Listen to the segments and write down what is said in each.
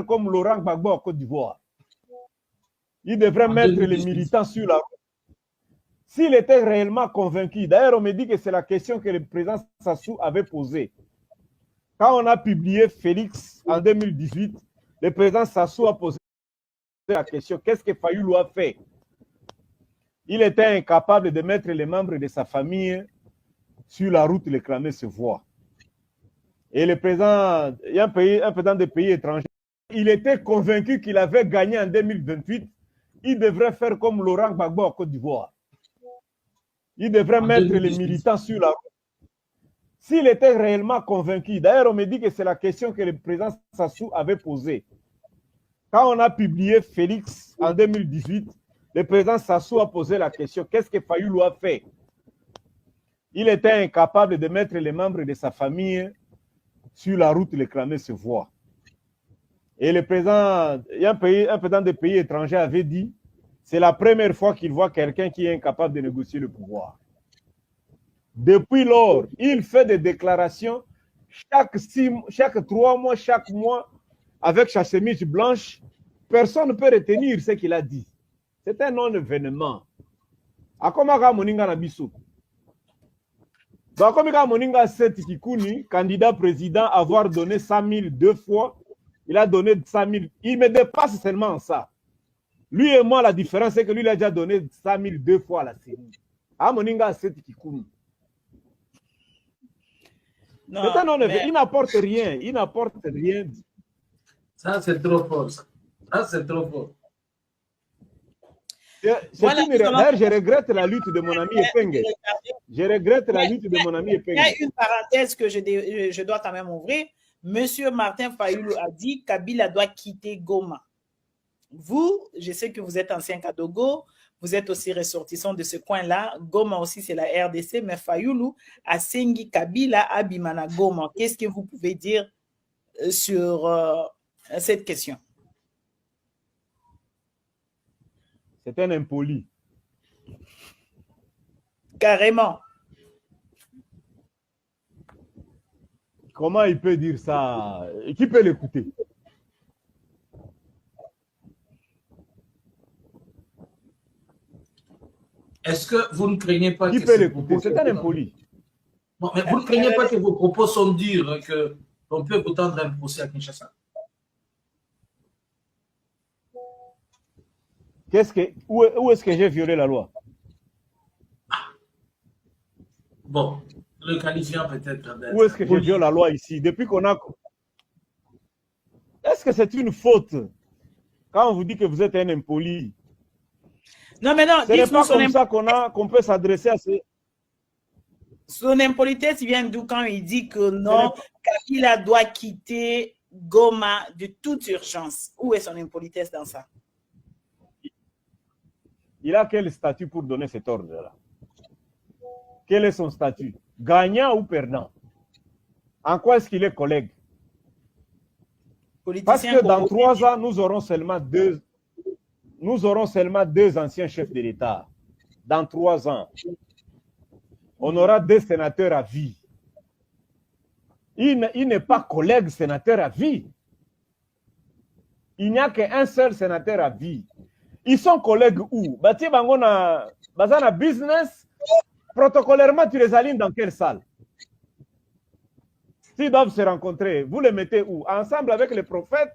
comme Laurent Gbagbo en Côte d'Ivoire. Il devrait mettre les militants sur la route. S'il était réellement convaincu, d'ailleurs on me dit que c'est la question que le président Sassou avait posée. Quand on a publié Félix en 2018, le président Sassou a posé la question, qu'est-ce que Fayoulou a fait? Il était incapable de mettre les membres de sa famille sur la route réclamer ses voix. Et le président, il y a un président des pays étrangers, il était convaincu qu'il avait gagné en 2028. Il devrait faire comme Laurent Gbagbo en Côte d'Ivoire. Il devrait mettre les militants sur la route. S'il était réellement convaincu, d'ailleurs on me dit que c'est la question que le président Sassou avait posée. Quand on a publié Félix en 2018, le président Sassou a posé la question, qu'est-ce que Fayoulou a fait? Il était incapable de mettre les membres de sa famille sur la route réclamer ses voix. Et le président, il y a un président des pays étrangers avait dit, c'est la première fois qu'il voit quelqu'un qui est incapable de négocier le pouvoir. Depuis lors, il fait des déclarations chaque 3 mois, chaque mois, avec sa chemise blanche. Personne ne peut retenir ce qu'il a dit. C'est un non-événement. Akomaka Moninga Nabiso. Akomaka Moninga Seth Kikuni, candidat président, avoir donné 100 000 2 fois. Il a donné 100 000. Il me dépasse seulement en ça. Lui et moi, la différence, c'est que lui, il a déjà donné 100 000 2 fois à la série. À Moninga Seth Kikuni. Non, mais... Il n'apporte rien. Il n'apporte rien. Ça, c'est trop fort. Ça, c'est trop fort. Voilà, je regrette la lutte de mon ami Epenge. Je regrette la lutte de mon ami Epenge. Il y a une parenthèse que je dois quand même ouvrir. Monsieur Martin Fayoulou a dit Kabila doit quitter Goma. Vous, je sais que vous êtes ancien Kadogo, vous êtes aussi ressortissant de ce coin-là. Goma aussi, c'est la RDC, mais Fayoulou a Sengi Kabila Abimana Goma. Qu'est-ce que vous pouvez dire sur cette question? C'est un impoli. Carrément. Comment il peut dire ça? Qui peut l'écouter? Est-ce que vous ne craignez pas qui que peut l'écouter? C'est un impoli. Non, mais vous ne craignez pas que vos propos sont durs, qu'on peut vous tendre un procès à Kinshasa? Où est-ce que j'ai violé la loi? Bon, le qualifiant peut-être. Où est-ce que j'ai violé la loi ici? Depuis qu'on a... Est-ce que c'est une faute quand on vous dit que vous êtes un impoli? Non, mais non, ce n'est pas comme ça qu'on peut s'adresser à ces... Son impolitesse vient d'où quand il dit que non, Kabila doit quitter Goma de toute urgence? Où est son impolitesse dans ça? Il a quel statut pour donner cet ordre-là? Quel est son statut? Gagnant ou perdant? En quoi est-ce qu'il est collègue? Parce que dans 3 ans, nous aurons seulement deux anciens chefs de l'État. Dans 3 ans, on aura 2 sénateurs à vie. Il n'est pas collègue sénateur à vie. Il n'y a qu'un seul sénateur à vie. Ils sont collègues où? Bati Bangona, Bazana business, protocolairement, tu les alignes dans quelle salle? S'ils doivent se rencontrer, vous les mettez où? Ensemble avec les prophètes,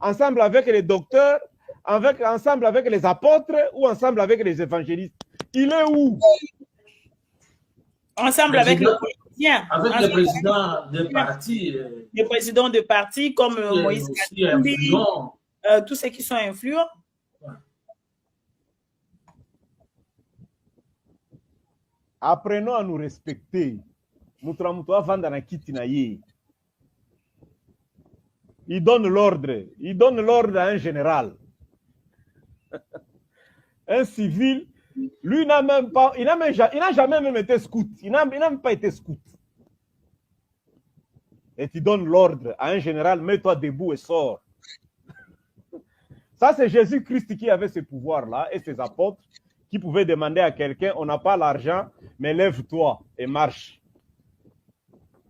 ensemble avec les docteurs, ensemble avec les apôtres ou ensemble avec les évangélistes? Il est où? Ensemble avec les politiciens. Avec les présidents de partis. Les présidents de partis comme Moïse Katumbi, tous ceux qui sont influents. Apprenons à nous respecter. Il donne l'ordre à un général. Un civil, lui n'a même pas, il n'a jamais même été scout. Il n'a même pas été scout. Et tu donnes l'ordre à un général, mets-toi debout et sors. Ça, c'est Jésus-Christ qui avait ce pouvoir-là et ses apôtres qui pouvaient demander à quelqu'un, on n'a pas l'argent, mais lève-toi et marche.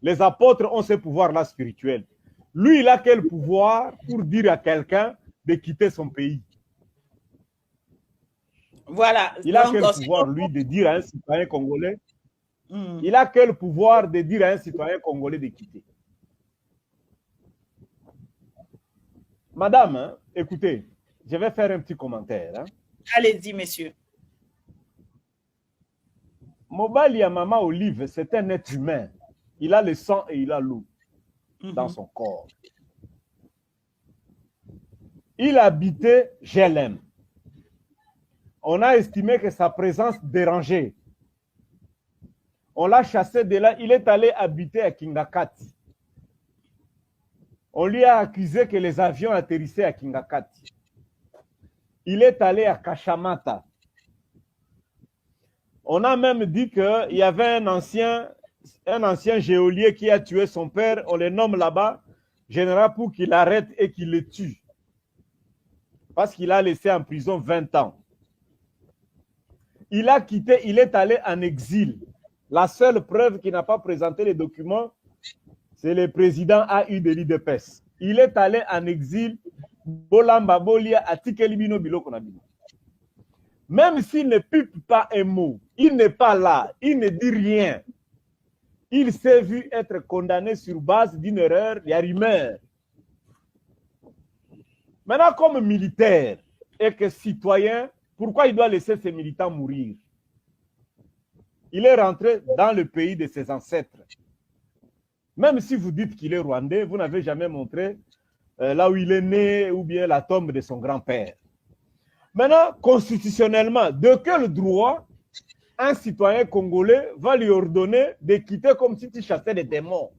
Les apôtres ont ce pouvoir-là spirituel. Lui, il a quel pouvoir pour dire à quelqu'un de quitter son pays? Voilà. Il a quel pouvoir, lui, de dire à un citoyen congolais? Mm. Il a quel pouvoir de dire à un citoyen congolais de quitter? Madame, hein, écoutez, je vais faire un petit commentaire. Hein. Allez-y, monsieur. Mobali Mama Olive, c'est un être humain. Il a le sang et il a l'eau dans son corps. Il habitait Jélem. On a estimé que sa présence dérangeait. On l'a chassé de là. Il est allé habiter à Kingakati. On lui a accusé que les avions atterrissaient à Kingakati. Il est allé à Kashamata. On a même dit qu'il y avait un ancien geôlier qui a tué son père. On le nomme là-bas, général, pour qu'il arrête et qu'il le tue. Parce qu'il a laissé en prison 20 ans. Il a quitté, il est allé en exil. La seule preuve qu'il n'a pas présenté les documents, c'est le président AU de l'IDPS. Il est allé en exil. Même s'il ne pipe pas un mot, il n'est pas là, il ne dit rien. Il s'est vu être condamné sur base d'une erreur, il y a rumeur. Maintenant, comme militaire et que citoyen, pourquoi il doit laisser ses militants mourir? Il est rentré dans le pays de ses ancêtres. Même si vous dites qu'il est rwandais, vous n'avez jamais montré là où il est né ou bien la tombe de son grand-père. Maintenant, constitutionnellement, de quel droit un citoyen congolais va lui ordonner de quitter comme si tu chassais des démons?